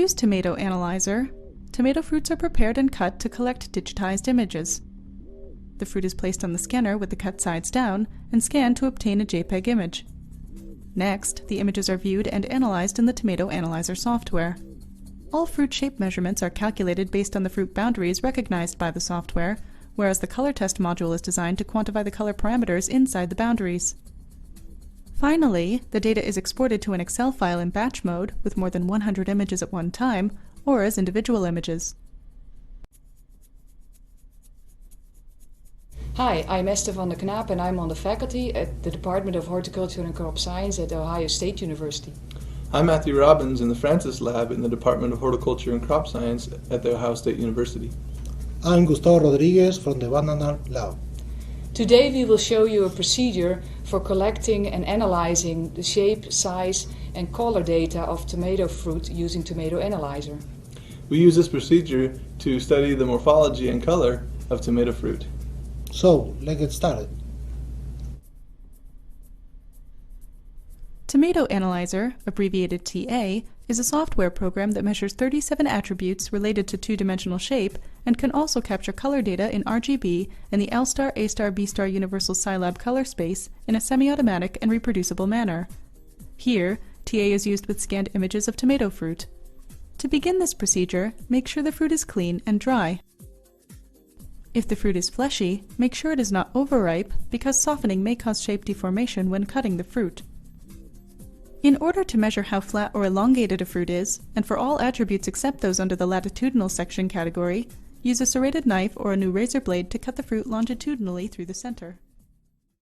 use Tomato Analyzer, tomato fruits are prepared and cut to collect digitized images. The fruit is placed on the scanner with the cut sides down and scanned to obtain a JPEG image. Next, the images are viewed and analyzed in the Tomato Analyzer software. All fruit shape measurements are calculated based on the fruit boundaries recognized by the software, whereas the color test module is designed to quantify the color parameters inside the boundaries. Finally, the data is exported to an Excel file in batch mode with more than 100 images at one time, or as individual images. Hi, I'm Esther van der Knaap and I'm on the faculty at the Department of Horticulture and Crop Science at Ohio State University. I'm Matthew Robbins in the Francis Lab in the Department of Horticulture and Crop Science at the Ohio State University. I'm Gustavo Rodríguez from the Banana Lab. Today we will show you a procedure for collecting and analyzing the shape, size and color data of tomato fruit using Tomato Analyzer. We use this procedure to study the morphology and color of tomato fruit. So, let's get started. Tomato Analyzer, abbreviated TA, is a software program that measures 37 attributes related to two-dimensional shape and can also capture color data in RGB and the L*, A*, B* universal Scilab color space in a semi-automatic and reproducible manner. Here, TA is used with scanned images of tomato fruit. To begin this procedure, make sure the fruit is clean and dry. If the fruit is fleshy, make sure it is not overripe because softening may cause shape deformation when cutting the fruit. In order to measure how flat or elongated a fruit is, and for all attributes except those under the latitudinal section category, use a serrated knife or a new razor blade to cut the fruit longitudinally through the center.